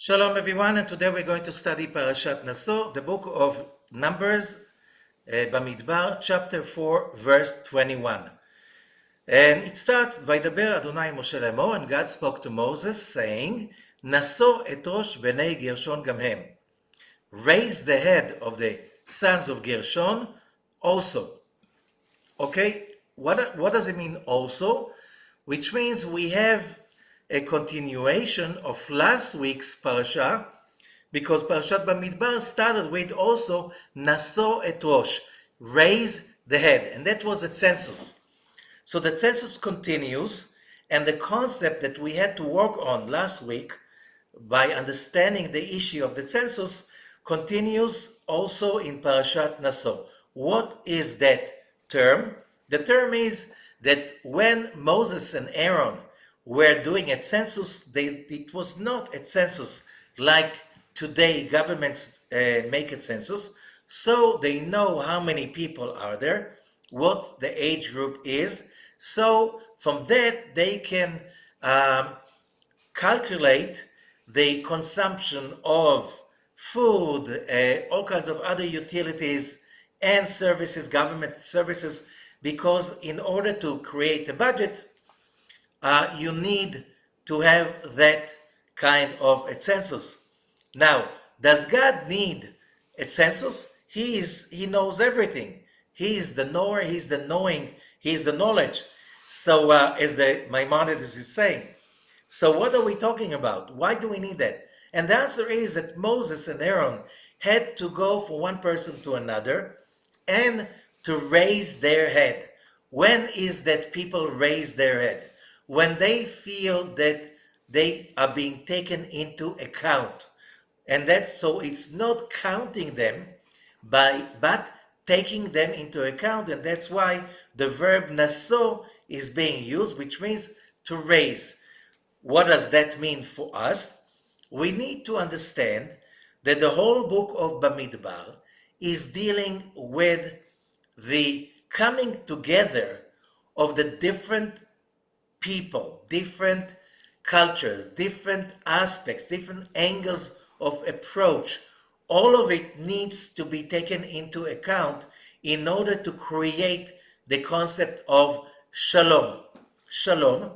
Shalom everyone, and today we're going to study Parashat Naso, the book of Numbers, Bamidbar, chapter 4, verse 21. And it starts, Vaydaber Adonai Moshe Lemo, and God spoke to Moses, saying, Naso et rosh bnei Gershon gamhem. Raise the head of the sons of Gershon also. Okay, what does it mean also? Which means we have a continuation of last week's parasha, because Parashat Bamidbar started with also Naso et Rosh, raise the head, and that was a census. So the census continues, and the concept that we had to work on last week by understanding the issue of the census continues also in Parashat Naso. What is that term? The term is that when Moses and Aaron were doing a census, it was not a census like today governments make a census, so they know how many people are there, what the age group is, so from that they can calculate the consumption of food, all kinds of other utilities and services, government services, because in order to create a budget, you need to have that kind of a census. Now, does God need a census? He knows everything. He is the knower, he's the knowing, he is the knowledge. So as the Maimonides is saying, so what are we talking about? Why do we need that? And the answer is that Moses and Aaron had to go from one person to another and to raise their head. When is that people raise their head? When they feel that they are being taken into account. And that's so it's not counting them but taking them into account, and that's why the verb naso is being used, which means to raise. What does that mean for us? We need to understand that the whole book of Bamidbar is dealing with the coming together of the different people, different cultures, different aspects, different angles of approach. All of it needs to be taken into account in order to create the concept of shalom. Shalom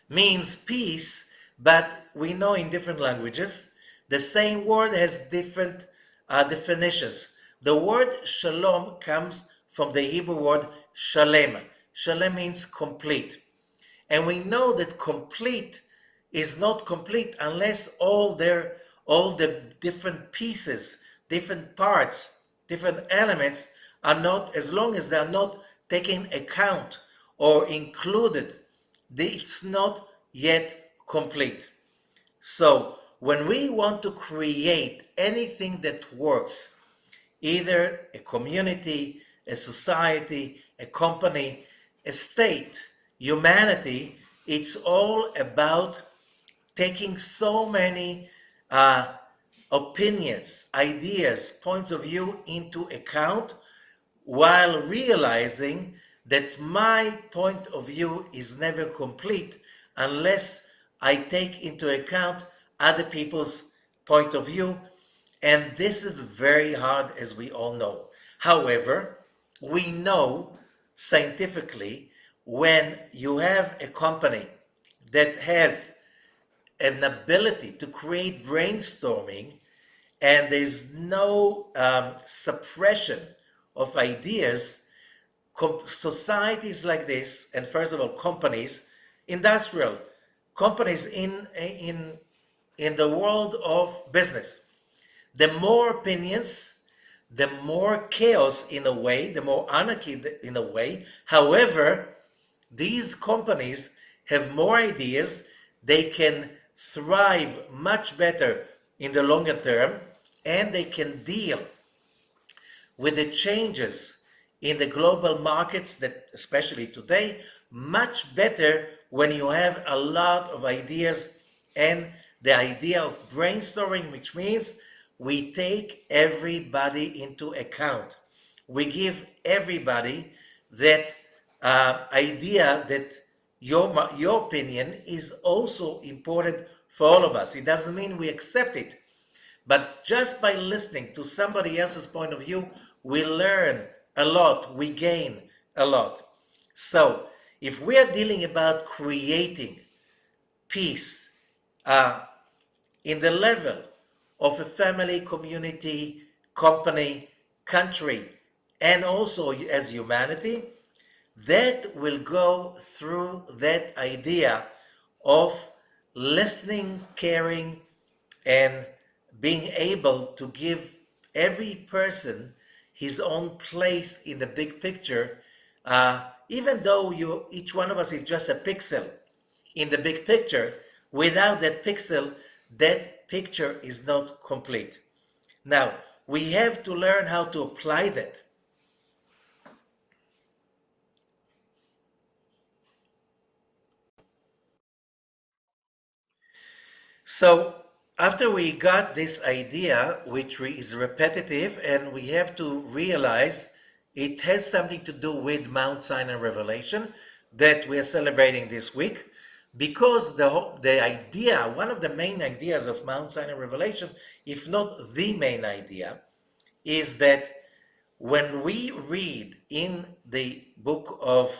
means peace, but we know in different languages the same word has different definitions. The word shalom comes from the Hebrew word shalem. Shalem means complete. And we know that complete is not complete unless all the different pieces, different parts, different elements are not, as long as they are not taken account or included, it's not yet complete. So when we want to create anything that works, either a community, a society, a company, a state, humanity, it's all about taking so many opinions, ideas, points of view into account, while realizing that my point of view is never complete unless I take into account other people's point of view. And this is very hard, as we all know. However, we know scientifically when you have a company that has an ability to create brainstorming and there's no suppression of ideas, societies like this, and first of all, companies, industrial companies in the world of business, the more opinions, the more chaos in a way, the more anarchy in a way. However, these companies have more ideas, they can thrive much better in the longer term, and they can deal with the changes in the global markets, that especially today, much better when you have a lot of ideas. And the idea of brainstorming, which means we take everybody into account. We give everybody that idea that your opinion is also important for all of us. It doesn't mean we accept it, but just by listening to somebody else's point of view, we learn a lot, we gain a lot. So if we are dealing about creating peace in the level of a family, community, company, country, and also as humanity, that will go through that idea of listening, caring, and being able to give every person his own place in the big picture, even though each one of us is just a pixel in the big picture. Without that pixel, that picture is not complete. Now, we have to learn how to apply that. So after we got this idea, which is repetitive, and we have to realize it has something to do with Mount Sinai revelation that we are celebrating this week, because the idea, one of the main ideas of Mount Sinai revelation, if not the main idea, is that when we read in the book of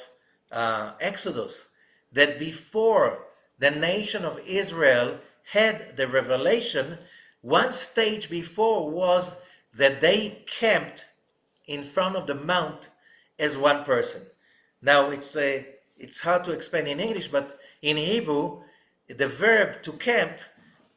Exodus that before the nation of Israel had the revelation, one stage before was that they camped in front of the mount as one person. Now it's hard to explain in English, but in Hebrew, the verb to camp,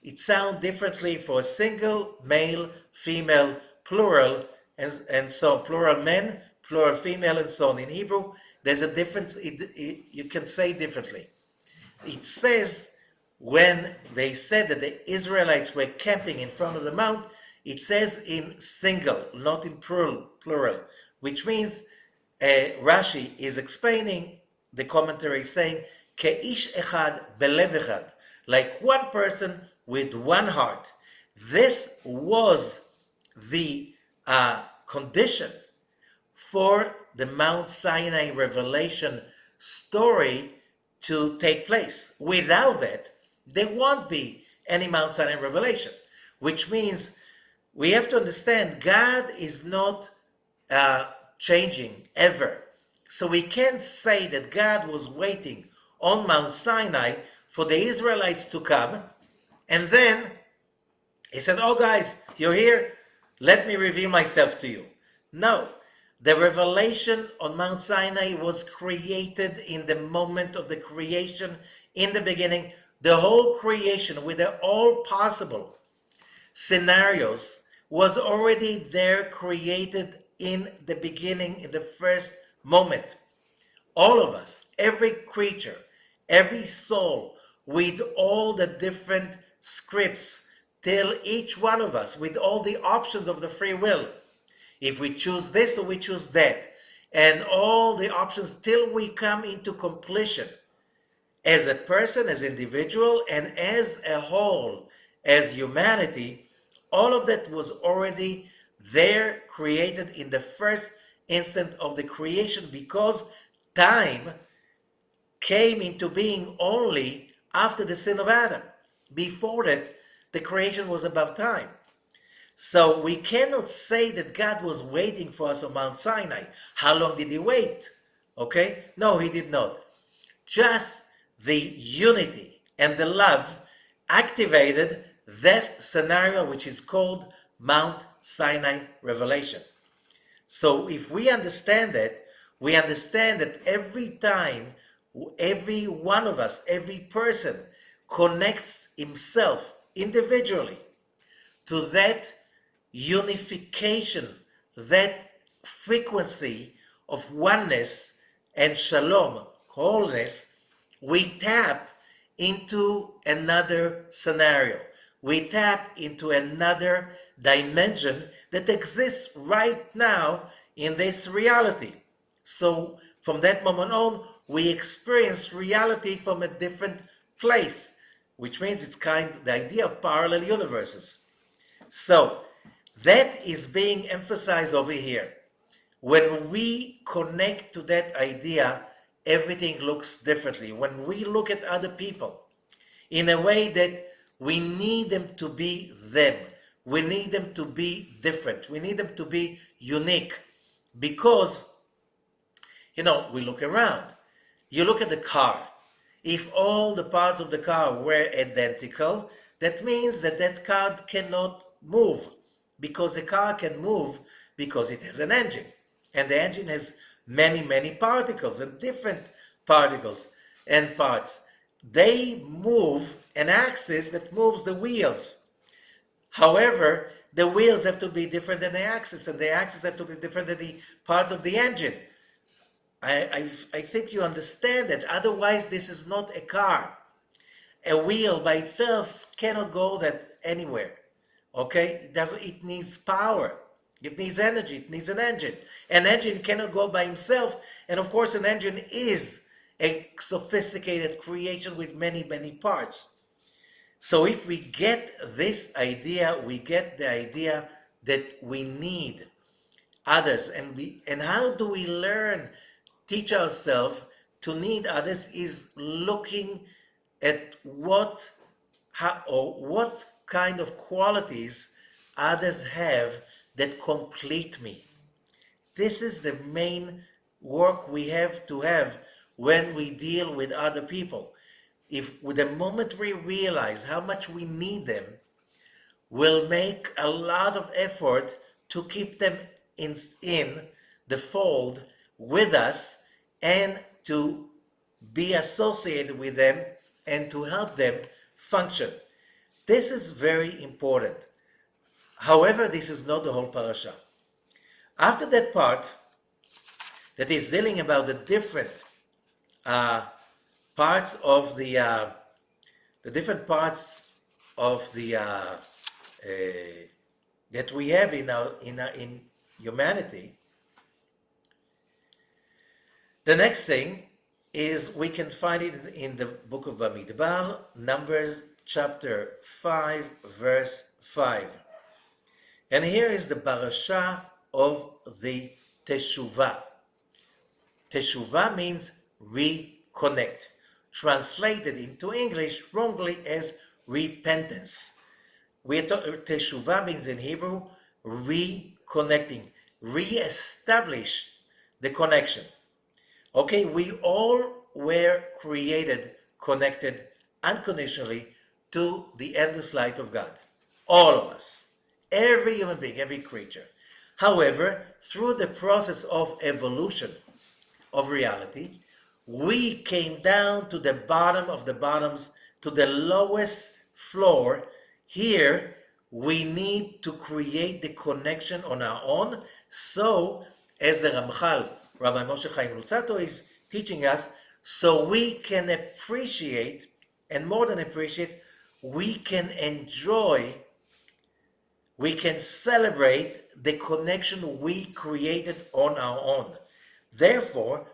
it sounds differently for a single, male, female, plural, and so plural men, plural female, and so on. In Hebrew, there's a difference. You can say differently. It says when they said that the Israelites were camping in front of the mount, it says in single, not in plural, which means Rashi is explaining the commentary saying, Ke'ish echad belev echad, like one person with one heart. This was the condition for the Mount Sinai revelation story to take place. Without that, there won't be any Mount Sinai revelation, which means we have to understand God is not changing ever. So we can't say that God was waiting on Mount Sinai for the Israelites to come, and then he said, oh guys, you're here, let me reveal myself to you. No, the revelation on Mount Sinai was created in the moment of the creation, in the beginning. The whole creation with all possible scenarios was already there, created in the beginning, in the first moment. All of us, every creature, every soul, with all the different scripts, till each one of us, with all the options of the free will. If we choose this or we choose that, and all the options till we come into completion as a person, as individual, and as a whole, as humanity, all of that was already there, created in the first instant of the creation, because time came into being only after the sin of Adam. Before that, the creation was above time. So we cannot say that God was waiting for us on Mount Sinai. How long did he wait? Okay? No, he did not. Just the unity and the love activated that scenario, which is called Mount Sinai revelation. So if we understand that, we understand that every time, every one of us, every person connects himself individually to that unification, that frequency of oneness and shalom, wholeness, we tap into another scenario. We tap into another dimension that exists right now in this reality. So from that moment on, we experience reality from a different place, which means it's the idea of parallel universes. So that is being emphasized over here. When we connect to that idea, everything looks differently. When we look at other people in a way that We need them to be them. We need them to be different. We need them to be unique because, we look around. You look at the car. If all the parts of the car were identical, that means that that car cannot move, because the car can move because it has an engine. And the engine has many, many particles and different particles and parts. They move an axis that moves the wheels. However, the wheels have to be different than the axis, and the axis have to be different than the parts of the engine. I think you understand that. Otherwise, this is not a car. A wheel by itself cannot go that anywhere. Okay? It needs power. It needs energy. It needs an engine. An engine cannot go by himself. And of course, an engine is a sophisticated creation with many, many parts. So if we get this idea, we get the idea that we need others. And how do we teach ourselves to need others? Is looking at what kind of qualities others have that complete me. This is the main work we have to have when we deal with other people. If with the moment we realize how much we need them, we'll make a lot of effort to keep them in the fold with us and to be associated with them and to help them function. This is very important. However, this is not the whole parasha. After that part that is dealing about the different parts of the different parts of the that we have in humanity, the next thing is we can find it in the book of Bamidbar, Numbers chapter 5, verse 5. And here is the parasha of the Teshuvah. Teshuvah means reconnect, translated into English wrongly as repentance. Teshuvah means in Hebrew reconnecting, re-establish the connection. Okay, we all were created, connected unconditionally to the endless light of God. All of us, every human being, every creature. However, through the process of evolution of reality, we came down to the bottom of the bottoms, to the lowest floor. Here, we need to create the connection on our own. So, as the Ramchal, Rabbi Moshe Chaim Luzzatto, is teaching us, so we can appreciate, and more than appreciate, we can enjoy, we can celebrate the connection we created on our own. Therefore,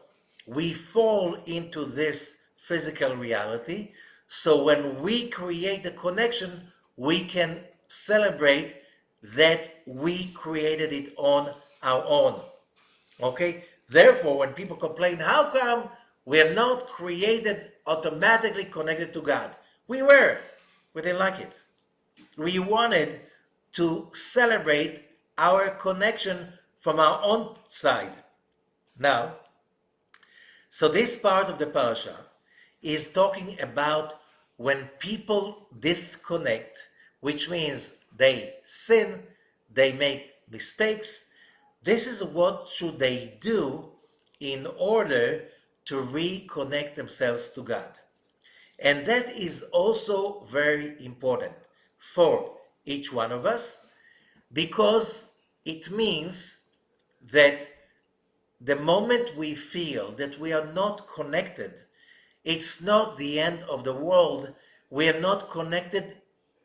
we fall into this physical reality. So when we create the connection, we can celebrate that we created it on our own. Okay? Therefore, when people complain, how come we are not created automatically connected to God? We were. We didn't like it. We wanted to celebrate our connection from our own side. Now, so this part of the parasha is talking about when people disconnect, which means they sin, they make mistakes. This is what should they do in order to reconnect themselves to God. And that is also very important for each one of us, because it means that the moment we feel that we are not connected, it's not the end of the world. We are not connected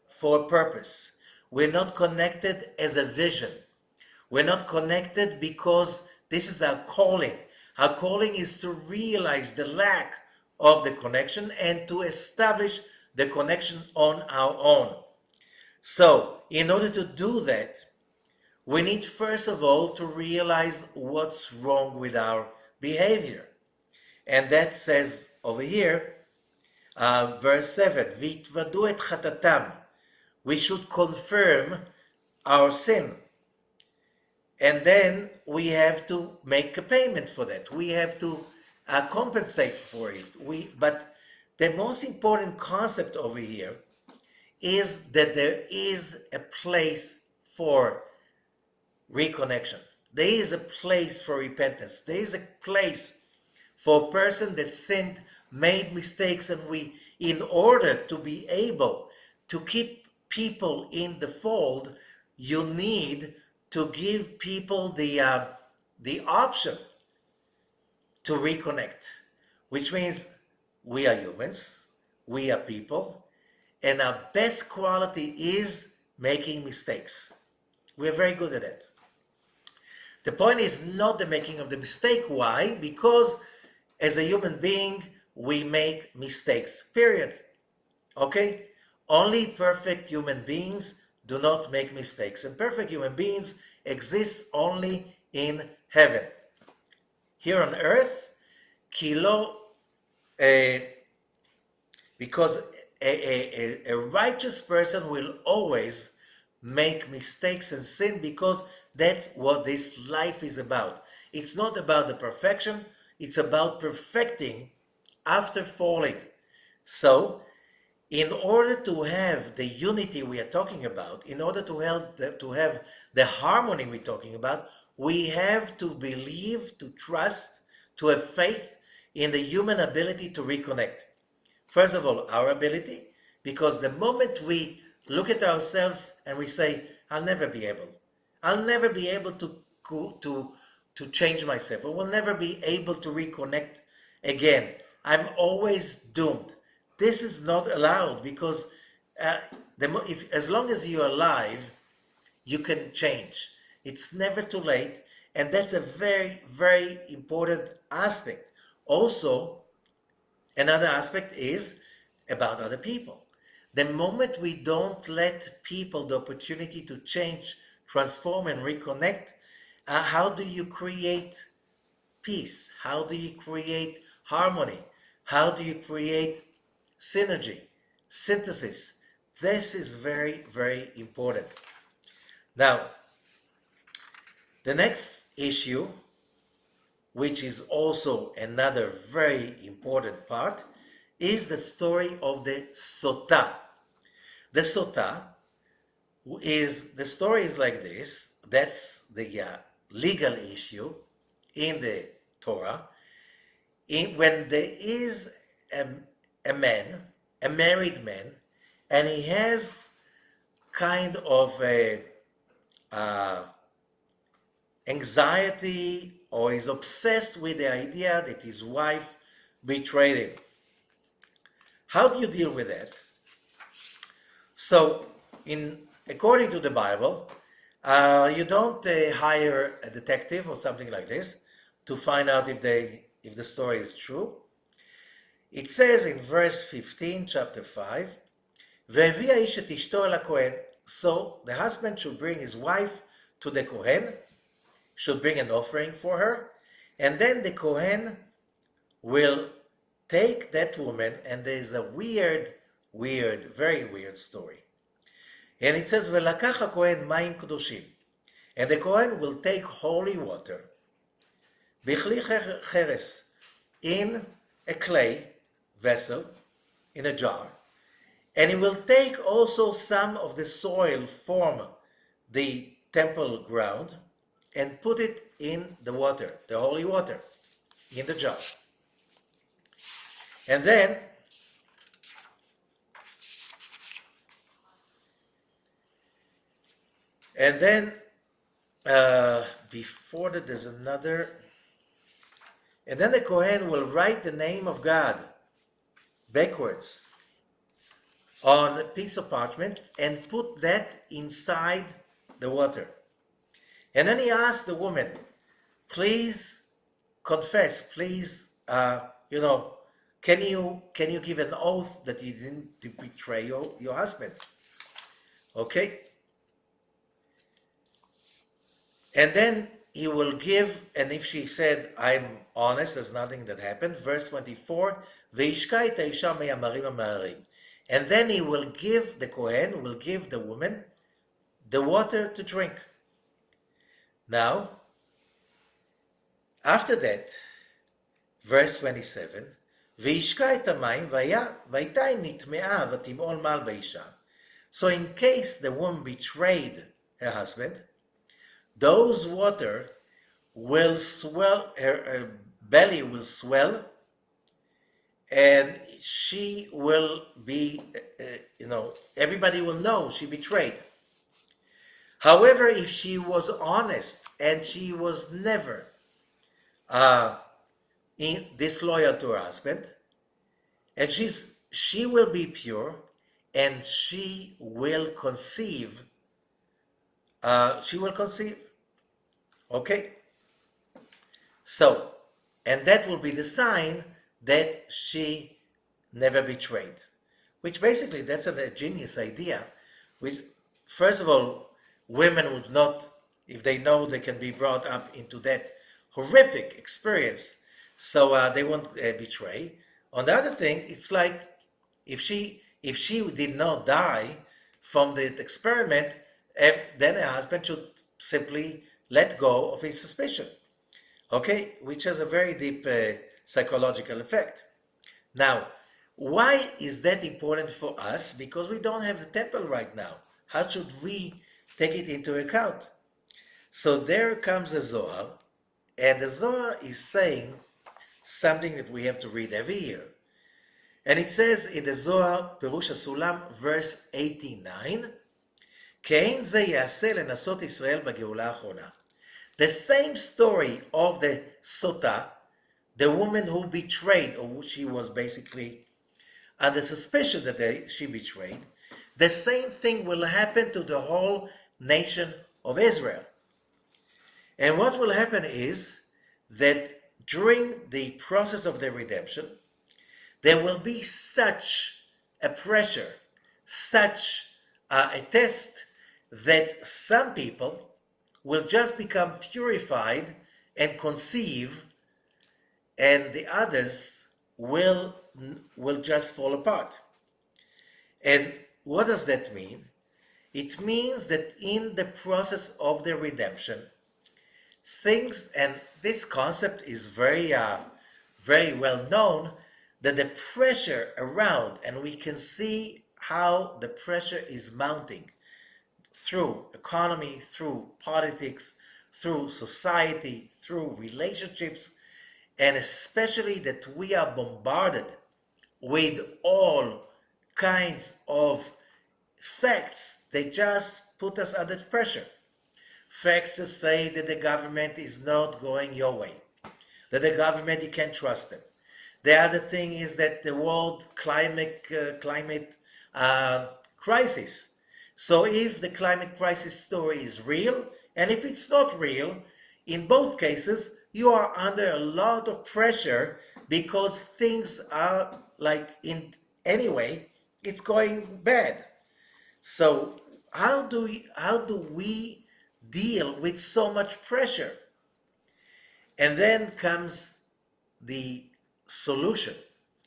for a purpose. We're not connected as a vision. We're not connected because this is our calling. Our calling is to realize the lack of the connection and to establish the connection on our own. So, in order to do that, we need first of all to realize what's wrong with our behavior. And that says over here, Verse 7, Vitvadu et chatatam. We should confirm our sin. And then we have to make a payment for that. We have to compensate for it. But the most important concept over here is that there is a place for reconnection. There is a place for repentance. There is a place for a person that sinned, made mistakes, and in order to be able to keep people in the fold, you need to give people the option to reconnect, which means we are humans, we are people, and our best quality is making mistakes. We're very good at it. The point is not the making of the mistake. Why? Because as a human being, we make mistakes, period. Okay? Only perfect human beings do not make mistakes. And perfect human beings exist only in heaven. Here on earth, because a righteous person will always make mistakes and sin, because that's what this life is about. It's not about the perfection, it's about perfecting after falling. So, in order to have the unity we are talking about, in order to have the harmony we're talking about, we have to believe, to trust, to have faith in the human ability to reconnect. First of all, our ability, because the moment we look at ourselves and we say, I'll never be able to change myself. I will never be able to reconnect again. I'm always doomed. This is not allowed, because as long as you're alive, you can change. It's never too late, and that's a very, very important aspect. Also, another aspect is about other people. The moment we don't let people the opportunity to change, transform, and reconnect, how do you create peace? How do you create harmony? How do you create synergy, synthesis? This is very, very important. Now, the next issue, which is also another very important part, is the story of the Sotah. The Sotah the story is like this. That's the legal issue in the Torah. When there is a man, a married man, and he has kind of a anxiety, or is obsessed with the idea that his wife betrayed him. How do you deal with that? So, according to the Bible, you don't hire a detective or something like this to find out if the story is true. It says in verse 15, chapter 5, והביא האיש את אשתו אל הכהן. So the husband should bring his wife to the Kohen, should bring an offering for her, and then the Kohen will take that woman, and there is a very weird story. And it says, ולקח הכהן מים קדושים, and the Kohen will take holy water, בכלי חרס, in a clay vessel, in a jar, and he will take also some of the soil from the temple ground and put it in the water, the holy water, in the jar. And then before that there's another, and then the Kohen will write the name of God backwards on a piece of parchment and put that inside the water. And then he asks the woman, please confess, please, can you give an oath that you didn't betray your husband? Okay? And then he will give, and if she said, I'm honest, there's nothing that happened, verse 24, וישקע את האישה מהמרים המהרים. And then he will give, the Kohen will give the woman the water to drink. Now, after that, verse 27, וישקע את המים והייתה היא נטמעה ותמעול מעל באישה. So in case the woman betrayed her husband, those water will swell, her belly will swell, and she will be, everybody will know she betrayed. However, if she was honest and she was never disloyal to her husband, and she will be pure, and she will conceive. Okay? So, and that will be the sign that she never betrayed. Which basically, that's a genius idea. Which, first of all, women would not, if they know they can be brought up into that horrific experience, so they won't betray. On the other thing, it's like if she did not die from the experiment, then her husband should simply let go of his suspicion. Okay, which has a very deep psychological effect. Now, why is that important for us? Because we don't have the temple right now. How should we take it into account? So there comes the Zohar, and the Zohar is saying something that we have to read every year. And it says in the Zohar, Perush HaSulam, verse 89, "Kein ze yaseh lenasot Israel b'geula ha'achona." The same story of the Sota, the woman who betrayed, or she was basically under suspicion that she betrayed, the same thing will happen to the whole nation of Israel. And what will happen is that during the process of the redemption, there will be such a pressure, such a test, that some people will just become purified and conceive, and the others will just fall apart. And what does that mean? It means that in the process of the redemption, things, and this concept is very well known, that the pressure around, and we can see how the pressure is mounting through economy, through politics, through society, through relationships, and especially that we are bombarded with all kinds of facts that just put us under pressure. Facts that say that the government is not going your way, that the government, you can't trust them. The other thing is that the world climate crisis. So if the climate crisis story is real, and if it's not real, in both cases, you are under a lot of pressure because things are anyway, it's going bad. So how do we deal with so much pressure? And then comes the solution,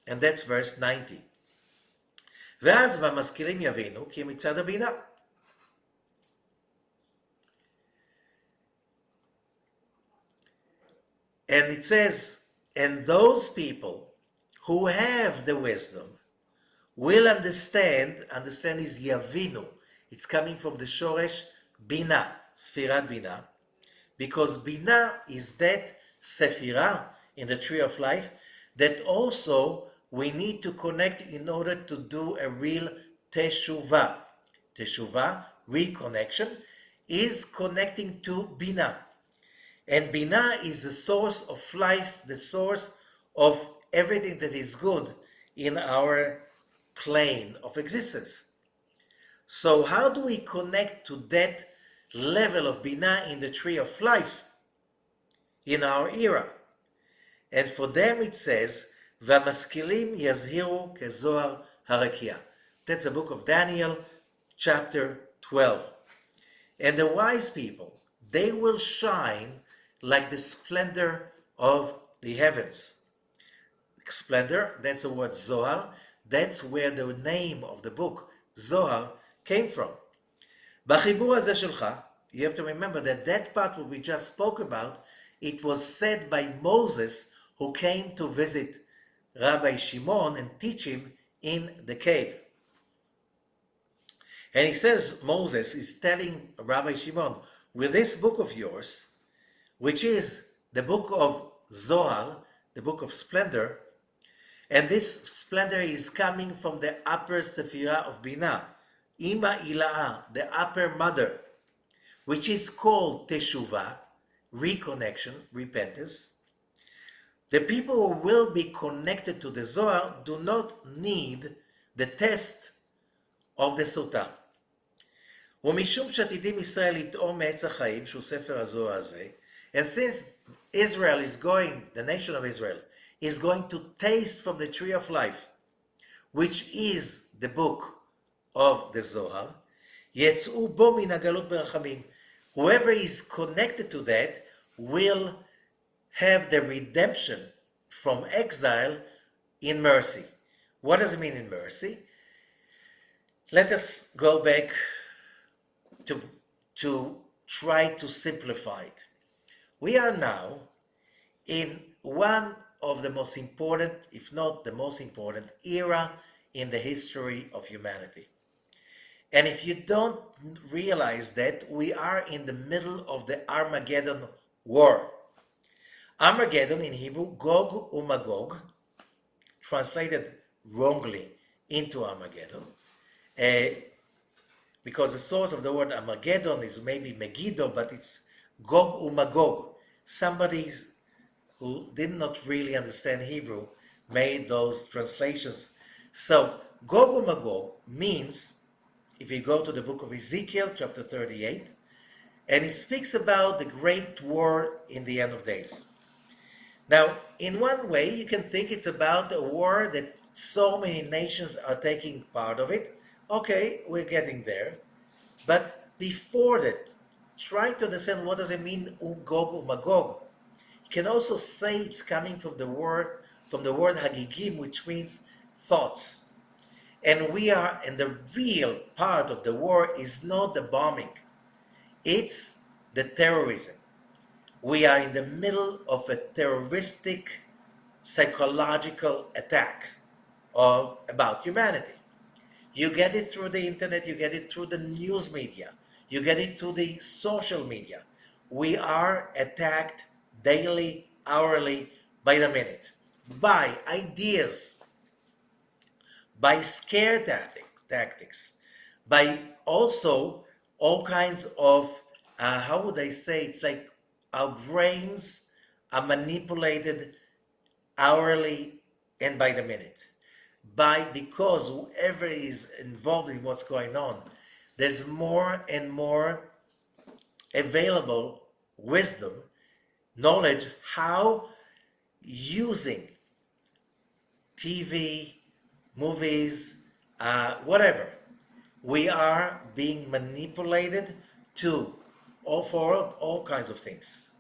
and that's verse 90. ואז והמשכילים יבינו כי מצד הבינה. And it says, and those people who have the wisdom will understand is yavinu. It's coming from the shoresh bina, sfirat bina, because bina is that sephirah in the tree of life that also we need to connect in order to do a real teshuvah. Teshuvah, reconnection, is connecting to bina. And bina is the source of life, the source of everything that is good in our plane of existence. So how do we connect to that level of bina in the tree of life in our era? And for them it says, והמשכילים יזהירו כזוהר הרקיע. That's the book of Daniel, chapter 12. And the wise people, they will shine like the splendor of the heavens. splendor, that's the word Zohar. That's where the name of the book, Zohar, came from. בחיבור הזה שלך, you have to remember that that part what we just spoke about, it was said by Moses, who came to visit Rabbi Shimon and teach him in the cave. And he says, Moses is telling Rabbi Shimon, with this book of yours, which is the book of Zohar, the book of splendor, and this splendor is coming from the upper Sephirah of Binah, Ima Ilaah, the upper mother, which is called Teshuvah, reconnection, repentance. The people who will be connected to the Zohar do not need the test of the Sotah. ומשום שעתידים ישראל לטעום מעץ החיים, שהוא ספר הזוהר הזה, and since Israel is going, the nation of Israel, is going to taste from the tree of life, which is the book of the Zohar, יצאו בו מן הגלות ברחמים. Whoever is connected to that will have the redemption from exile in mercy. What does it mean in mercy? Let us go back to try to simplify it. We are now in one of the most important, if not the most important, era in the history of humanity. And if you don't realize that, we are in the middle of the Armageddon war. Armageddon in Hebrew, Gog uMagog, translated wrongly into Armageddon, because the source of the word Armageddon is maybe Megiddo, but it's Gog uMagog. Somebody who did not really understand Hebrew made those translations. So Gog uMagog means, if you go to the book of Ezekiel, chapter 38, and it speaks about the great war in the end of days. Now, in one way, you can think it's about a war that so many nations are taking part of it. Okay, we're getting there. But before that, try to understand what does it mean, Gog uMagog. You can also say it's coming from the word Hagigim, which means thoughts. And we are, and the real part of the war is not the bombing. It's the terrorism. We are in the middle of a terroristic psychological attack about humanity. You get it through the internet, you get it through the news media, you get it through the social media. We are attacked daily, hourly, by the minute, by ideas, by scare tactics, by also all kinds of, how would I say, it's like our brains are manipulated hourly and by the minute. Because whoever is involved in what's going on, there's more and more available wisdom, knowledge, how using TV, movies, whatever, we are being manipulated for all kinds of things.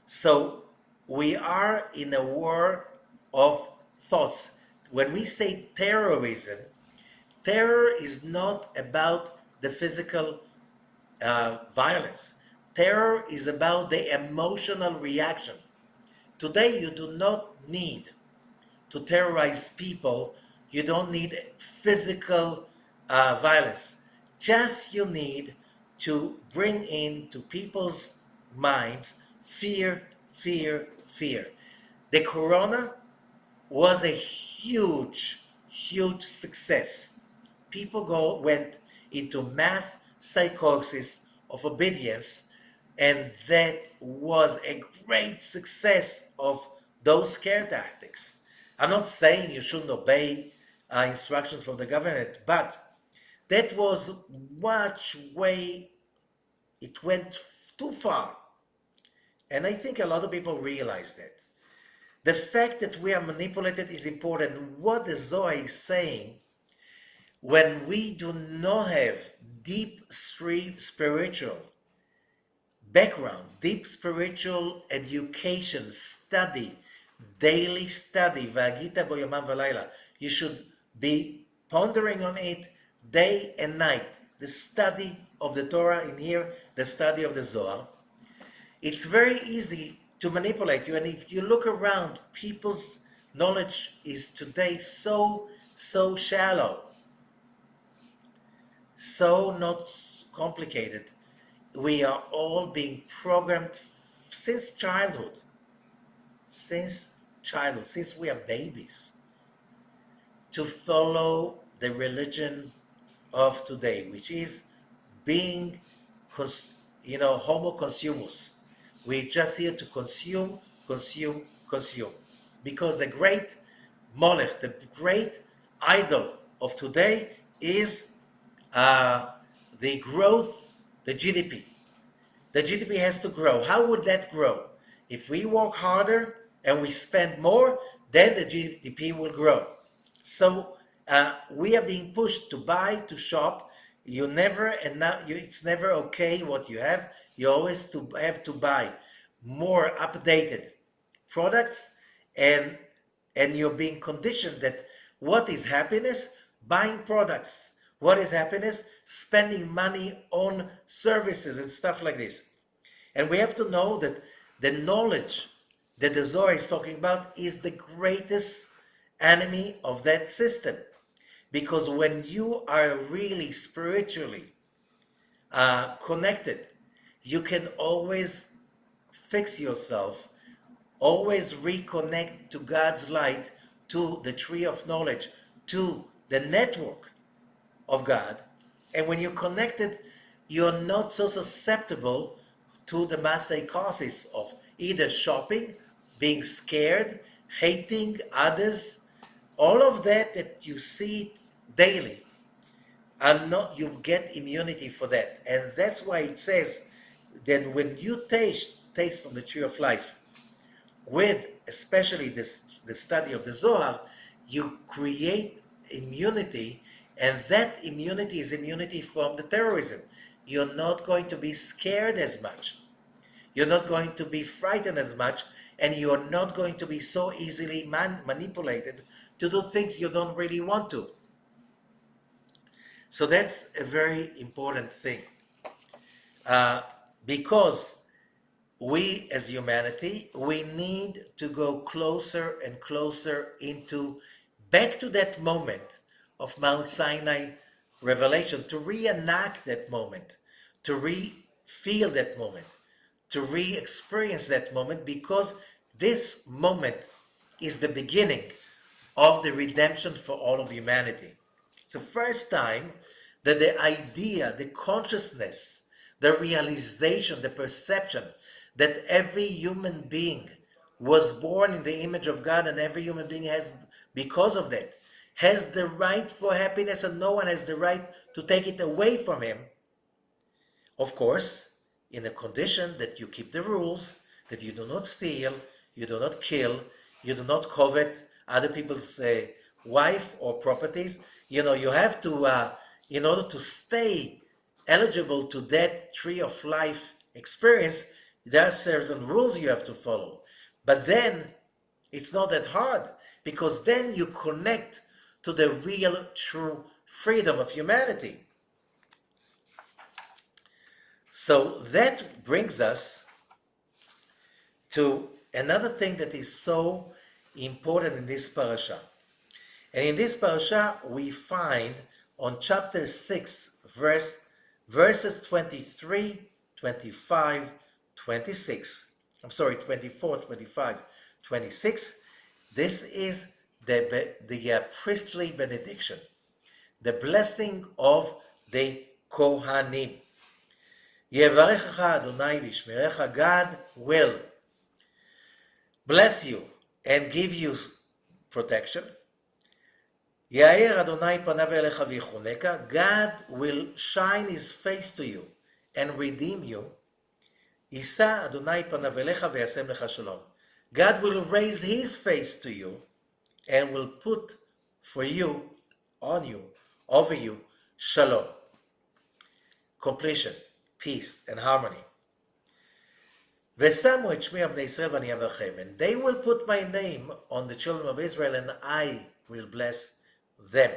So we are in a war of thoughts. When we say terrorism, terror is not about the physical violence. Terror is about the emotional reaction. Today, you do not need to terrorize people. You don't need physical violence. Just you need to bring into people's minds fear, fear, fear. The corona was a huge, huge success. People went into mass psychosis of obedience, and that was a great success of those scare tactics. I'm not saying you shouldn't obey instructions from the government, but that was much way, it went too far. And I think a lot of people realize that. The fact that we are manipulated is important. What the Zohar is saying, when we do not have deep spiritual background, deep spiritual education, study, daily study, והגית בו יומם ולילה. You should be pondering on it day and night. The study of the Torah in here, the study of the Zohar. It's very easy to manipulate you, and if you look around, people's knowledge is today so shallow, so not complicated. We are all being programmed since childhood, since we are babies, to follow the religion of today, which is being, homo consumus. We're just here to consume, because the great Molech, the great idol of today is the growth, the GDP. The GDP has to grow. How would that grow? If we work harder and we spend more, then the GDP will grow. So we are being pushed to buy, to shop. It's never okay what you have. You always have to buy more updated products, and you're being conditioned that what is happiness? Buying products. What is happiness? Spending money on services and stuff like this. And we have to know that the knowledge that the Zohar is talking about is the greatest enemy of that system. Because when you are really spiritually connected, you can always fix yourself, always reconnect to God's light, to the tree of knowledge, to the network of God. And when you're connected, you're not so susceptible to the massay causes of either shopping, being scared, hating others, all of that you see daily. You get immunity for that. And that's why it says that when you taste from the tree of life, with especially the study of the Zohar, you create immunity, and that immunity is immunity from the terrorism. You're not going to be scared as much. You're not going to be frightened as much, and you're not going to be so easily manipulated to do things you don't really want to. So that's a very important thing. Because we as humanity, we need to go closer and closer back to that moment of Mount Sinai revelation, to reenact that moment, to feel that moment, to experience that moment, because this moment is the beginning of the redemption for all of humanity. It's the first time that the idea, the consciousness, the realization, the perception that every human being was born in the image of God, and every human being has, because of that, has the right for happiness, and no one has the right to take it away from him. Of course, in the condition that you keep the rules, that you do not steal, you do not kill, you do not covet other people's wife or properties. You have to, in order to stay eligible to that tree of life experience, there are certain rules you have to follow. But then it's not that hard, because then you connect to the real, true freedom of humanity. So that brings us to another thing that is so important in this parasha. And in this parasha, we find on chapter 6, verses 23, 25, 26. I'm sorry, 24, 25, 26. This is the priestly benediction, the blessing of the Kohanim. Yevarechecha Adonai v'yishmerecha. God will bless you and give you protection. Yair Adonai panav elecha v'yichuneka. God will shine his face to you and redeem you. Yisa Adonai panav elecha v'yasem lecha shalom. God will raise his face to you and will put for you, on you, over you, shalom, completion, peace, and harmony. ושמו את שמי על בני ישראל ואני אברכם. And they will put my name on the children of Israel and I will bless them.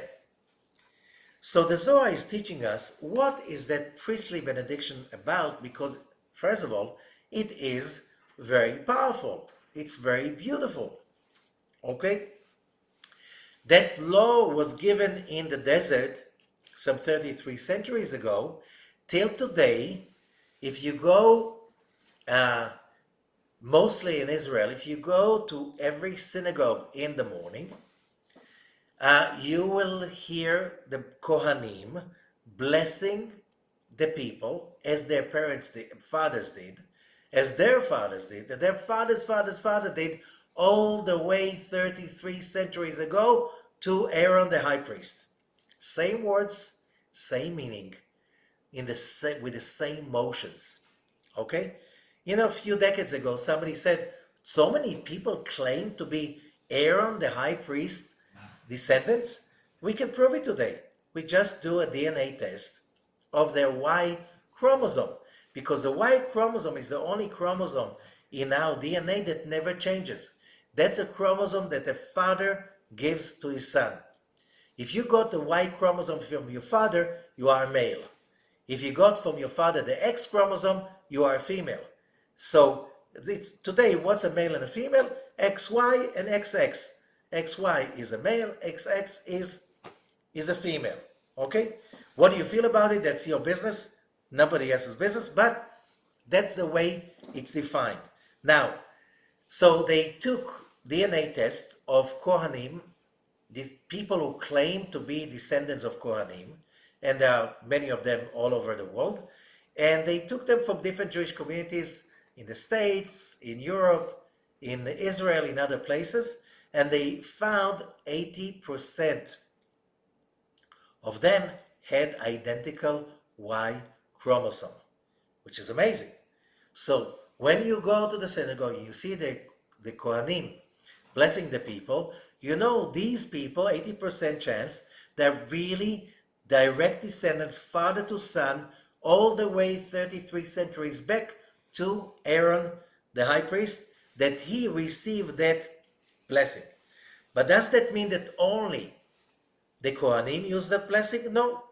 So the Zohar is teaching us what is that priestly benediction about, because first of all, it is very powerful. It's very beautiful. Okay? That law was given in the desert some 33 centuries ago. Till today, if you go, mostly in Israel, if you go to every synagogue in the morning, you will hear the Kohanim blessing the people as their fathers did, as their fathers did, that their father did all the way 33 centuries ago to Aaron the high priest. Same words, same meaning, with the same motions. Okay? You know, a few decades ago, somebody said, so many people claim to be Aaron the high priest descendants. We can prove it today. We just do a DNA test of their Y chromosome, because the Y chromosome is the only chromosome in our DNA that never changes. That's a chromosome that a father gives to his son. If you got the Y chromosome from your father, you are a male. If you got from your father the X chromosome, you are a female. So today, what's a male and a female? XY and XX. XY is a male, XX is a female. Okay? What do you feel about it? That's your business. Nobody else's business, but that's the way it's defined. Now, so they took DNA tests of Kohanim, these people who claim to be descendants of Kohanim, and there are many of them all over the world, and they took them from different Jewish communities in the States, in Europe, in Israel, in other places, and they found 80% of them had identical Y chromosome, which is amazing. So when you go to the synagogue, you see the Kohanim blessing the people, you know these people, 80% chance, they're really direct descendants, father to son, all the way 33 centuries back to Aaron, the high priest, that he received that blessing. But does that mean that only the Kohanim use that blessing? No.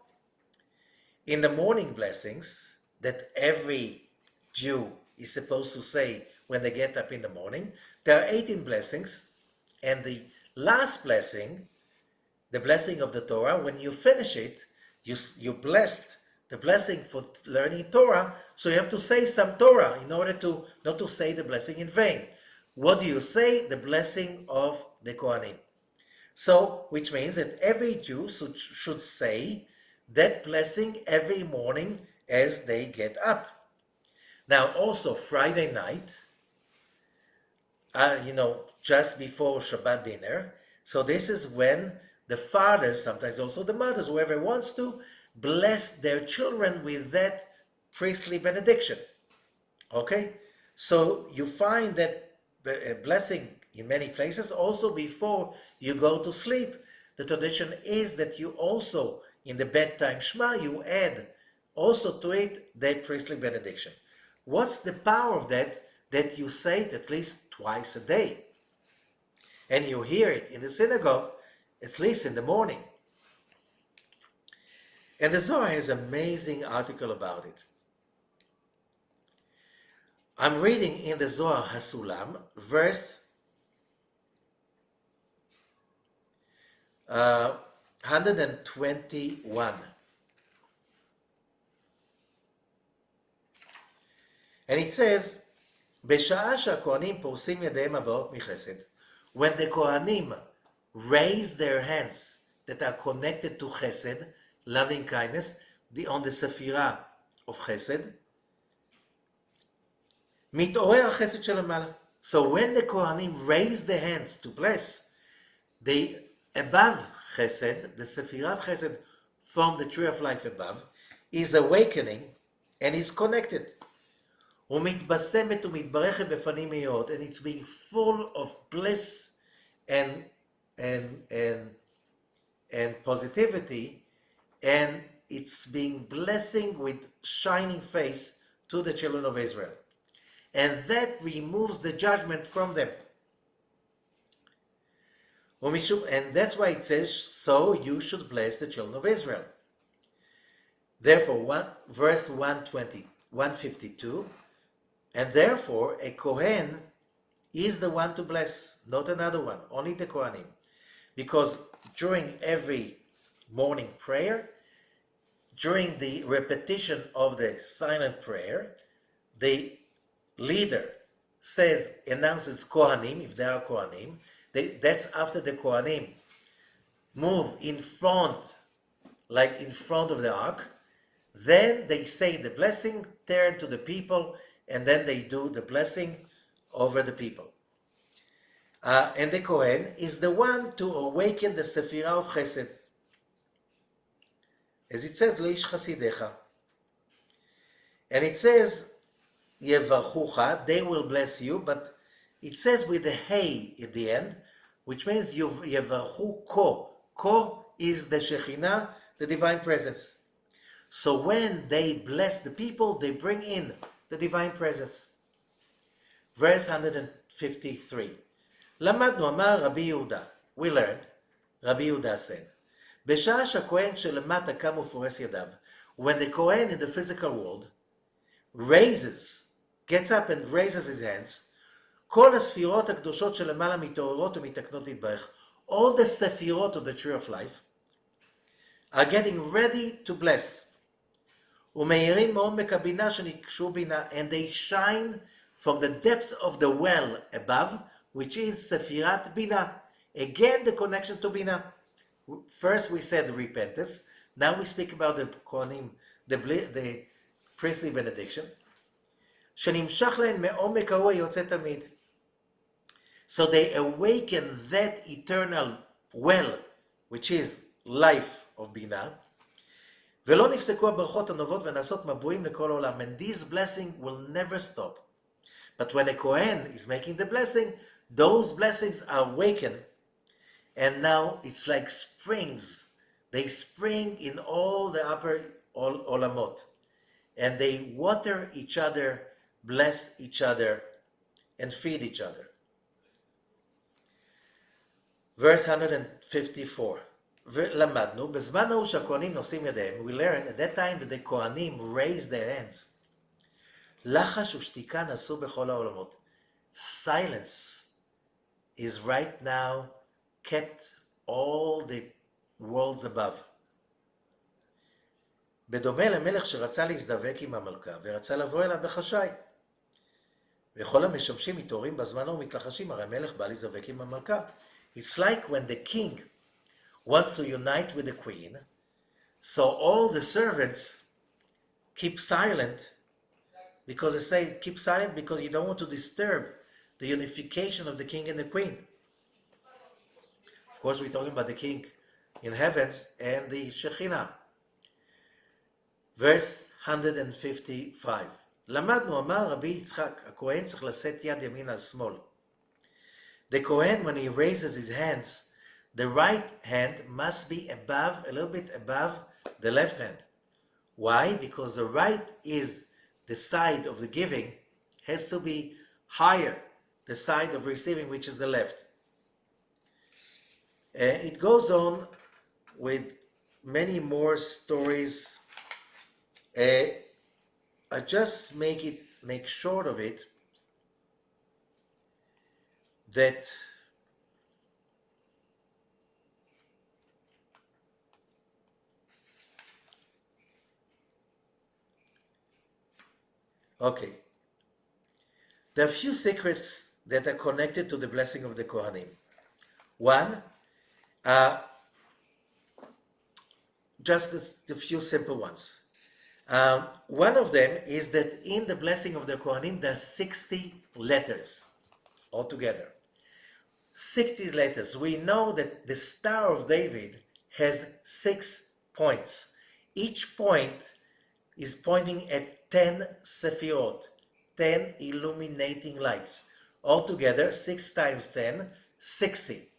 In the morning blessings that every Jew is supposed to say when they get up in the morning, there are 18 blessings, and the last blessing, the blessing of the Torah, when you finish it, you blessed the blessing for learning Torah, so you have to say some Torah in order to not to say the blessing in vain. What do you say? The blessing of the Kohanim. So, which means that every Jew should say that blessing every morning as they get up. Now, also Friday night, just before Shabbat dinner, so this is when the fathers, sometimes also the mothers, whoever wants to, bless their children with that priestly benediction. Okay? So you find that blessing in many places also before you go to sleep. The tradition is that you also, in the bedtime Shema, you add also to it that priestly benediction. What's the power of that? That you say it at least twice a day. And you hear it in the synagogue at least in the morning. And the Zohar has an amazing article about it. I'm reading in the Zohar HaSulam, verse 121. And it says, בשעה שהכהנים פורסים ידיהם הבאות מחסד, when the Kohanim raise their hands that are connected to chesed, loving kindness, on the Sephirah of chesed, מתעורר החסד שלמעלה. So when the Kohanim raise their hands to bless, they above chesed, the Sephirat chesed from the tree of life above, is awakening and is connected. ומתבשמת ומתברכת בפנים מאירות, and it's being full of bliss and positivity, and it's being blessing with shining face to the children of Israel. and that removes the judgment from them. And that's why it says, so you should bless the children of Israel. Therefore, verse 152, and therefore a Kohen is the one to bless, not another one, only the Kohanim. Because during every morning prayer, during the repetition of the silent prayer, the leader announces Kohanim, if there are Kohanim. That's after the Kohanim move in front, like in front of the ark. Then they say the blessing, turn to the people, and then they do the blessing over the people. And the Kohen is the one to awaken the Sephirah of Chesed. As it says, Leish Chasidecha. And it says, Yevarchucha, they will bless you, but it says with the Hey at the end, which means Yevarchu Ko. Ko is the Shekhinah, the divine presence. So when they bless the people, they bring in the divine presence. Verse 153. למדנו, אמר רבי יהודה, we learned, Rabbi Yehuda said, בשעה שהכהן שלמטה קם ופורס ידיו, when the Kohen in the physical world gets up and raises his hands, כל הספירות הקדושות שלמעלה מתעוררות ומתקנות להתברך, all the ספירות of the tree of life are getting ready to bless. ומאירים מעומק הבינה שנקשו בינה, and they shine from the depths of the well above, which is Sefirat Bina. Again, the connection to Bina. First we said repentance. Now we speak about the Kohanim, the priestly benediction. שנמשך להן מעומק ההוא היוצא תמיד. So they awaken that eternal well, which is life of Bina. ולא נפסקו הברכות הנובעות ונעשות מבואים לכל העולם. And this blessing will never stop. But when a Kohen is making the blessing, those blessings are awakened, and now it's like springs. They spring in all the upper olamot, and they water each other, bless each other, and feed each other. Verse 154. למדנו, בזמן ההוא שהכהנים נושאים ידיהם, we learn at that time that the Kohanim raise their hands. לחש ושתיקה נעשו בכל העולמות. Silence is right now kept all the worlds above. בדומה למלך שרצה להזדבק עם המלכה ורצה לבוא אליה בחשאי. וכל המשמשים מתעוררים בזמן ומתלחשים, הרי המלך בא להזדבק עם המלכה. It's like when the king wants to unite with the queen, so all the servants keep silent, because they say keep silent because you don't want to disturb the unification of the king and the queen. Of course, we're talking about the king in heavens and the Shekhinah. Verse 155. למדנו, אמר רבי יצחק, הכהן צריך לשאת יד ימין על שמאל. The Kohen, when he raises his hands, the right hand must be above, a little bit above the left hand. Why? Because the right is the side of the giving, has to be higher, the side of receiving, which is the left. It goes on with many more stories. I just make short of it that okay. There are a few secrets that are connected to the blessing of the Kohanim. One, just a few simple ones. One of them is that in the blessing of the Kohanim, there are 60 letters altogether. 60 letters. We know that the Star of David has 6 points. Each point is pointing at 10 Sephirot, 10 illuminating lights. Altogether, 6 times 10, 60.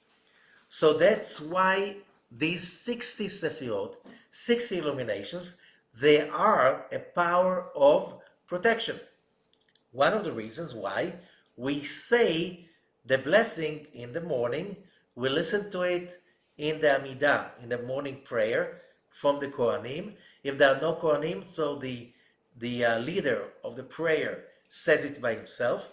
So that's why these 60 Sephirot, 60 illuminations, they are a power of protection. one of the reasons why we say the blessing in the morning. We listen to it in the Amidah, in the morning prayer from the Kohanim. If there are no Kohanim, so the leader of the prayer says it by himself,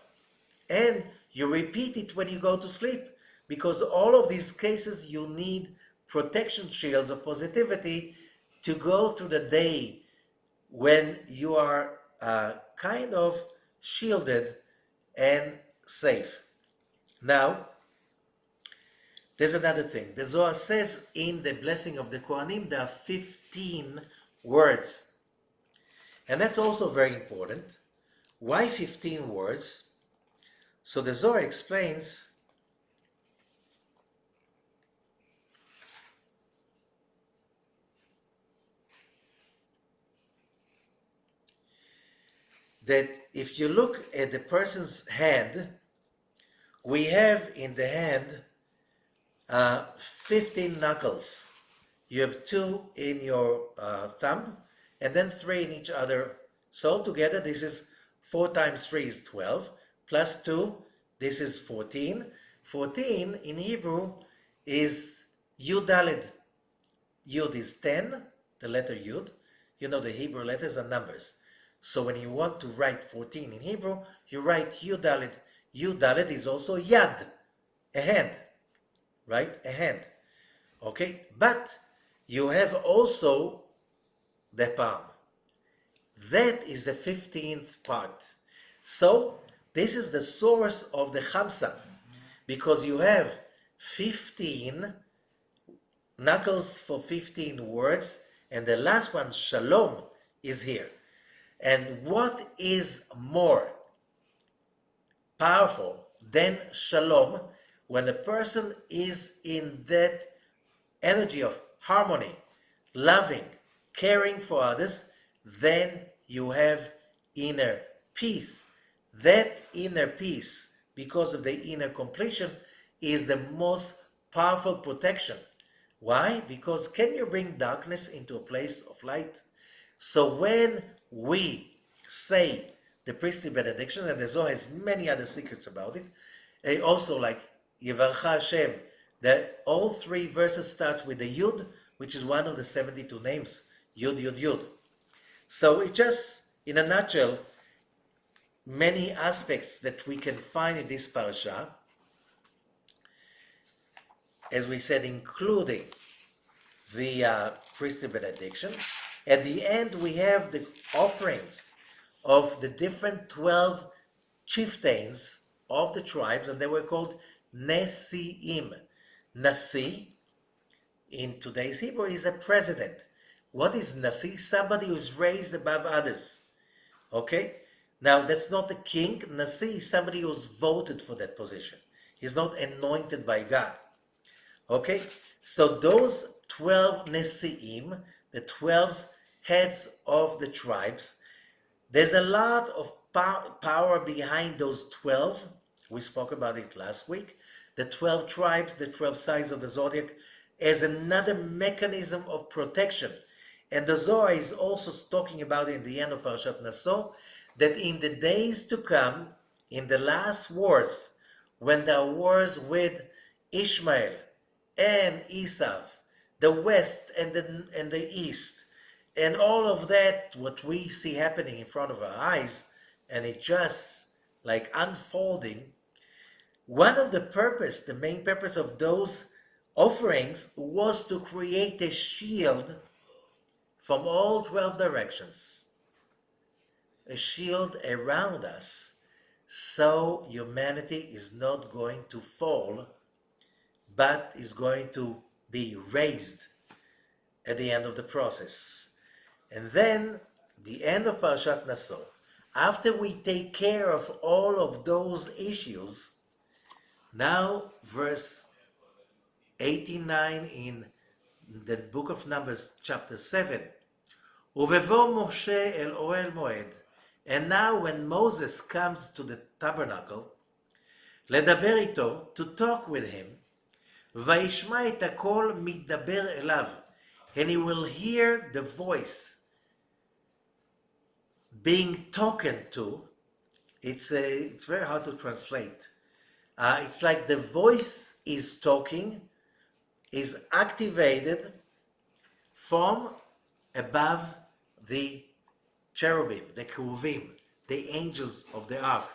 and you repeat it when you go to sleep, because all of these cases you need protection shields of positivity to go through the day when you are kind of shielded and safe. Now, there's another thing. The Zohar says in the blessing of the Kohanim there are 15 words. And that's also very important. Why 15 words? So the Zohar explains that if you look at the person's hand, we have in the hand 15 knuckles. You have 2 in your thumb and then 3 in each other. So altogether this is 4 times 3 is 12, plus 2, this is 14. 14 in Hebrew is Yud Daled. Yud is 10, the letter Yud. You know the Hebrew letters are numbers. So when you want to write 14 in Hebrew, you write Yud Daled. Yud Daled is also Yad, a hand, right? A hand. Okay, but you have also the palm. That is the 15th part. So this is the source of the Chamsa, because you have 15 knuckles for 15 words, and the last one, Shalom, is here. And what is more powerful than Shalom when a person is in that energy of harmony, loving, caring for others? Then you have inner peace. That inner peace, because of the inner completion, is the most powerful protection. Why? Because can you bring darkness into a place of light? So when we say the priestly benediction, and the Zohar has many other secrets about it, also like Yevarcha Hashem, that all 3 verses starts with the Yud, which is one of the 72 names, Yud, Yud, Yud. So it just, in a nutshell, many aspects that we can find in this parasha, as we said, including the priestly benediction. At the end, we have the offerings of the different 12 chieftains of the tribes, and they were called Nesi'im. Nasi, in today's Hebrew, is a president. What is Nasi? Somebody who's raised above others. Okay? Now, that's not a king. Nasi is somebody who's voted for that position. He's not anointed by God. Okay? So those 12 Nesi'im, the 12 heads of the tribes, there's a lot of power behind those 12. We spoke about it last week. The 12 tribes, the 12 signs of the zodiac, as another mechanism of protection. And the Zohar is also talking about in the end of Parashat Naso, that in the days to come, in the last wars, when there are wars with Ishmael and Esav, the west and the east, and all of that, what we see happening in front of our eyes, and it just like unfolding, one of the main purpose of those offerings was to create a shield from all 12 directions, a shield around us, so humanity is not going to fall, but is going to be raised at the end of the process. And then, the end of Parashat Naso, after we take care of all of those issues, now verse 89 in the book of Numbers, chapter 7, Uvevor Moshe el Ohel Moed, and now when Moses comes to the tabernacle, לדבר איתו, to talk with him, וישמע את הקול מתדבר אליו, and he will hear the voice being talked to, It's very hard to translate. It's like the voice is talking, is activated from above the cherubim, the cherubim, the angels of the ark,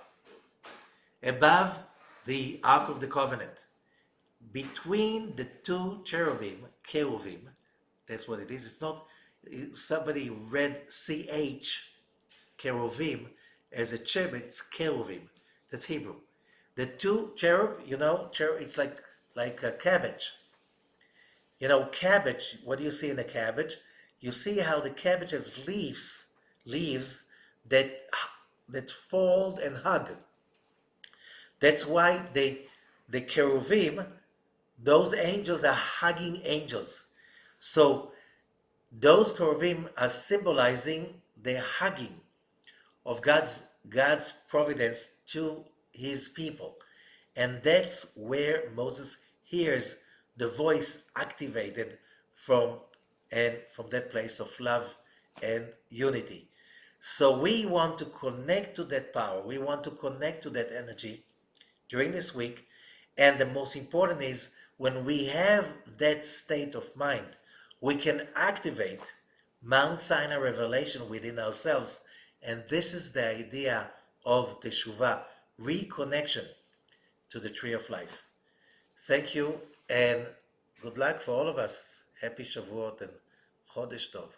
above the ark of the covenant, between the two cherubim, that's what it is. It's not, somebody read CH, cherubim, as a cherub, it's cherubim. That's Hebrew. The two cherub, it's like a cabbage. Cabbage, what do you see in a cabbage? You see how the cabbage has leaves that fold and hug. That's why the cherubim, those angels are hugging angels. So those cherubim are symbolizing the hugging of God's providence to his people. And that's where Moses hears the voice activated from that place of love and unity. So we want to connect to that power. We want to connect to that energy during this week. And the most important is when we have that state of mind, we can activate Mount Sinai revelation within ourselves. And this is the idea of Teshuvah, reconnection to the tree of life. Thank you and good luck for all of us. Happy Shavuot and Chodesh Tov.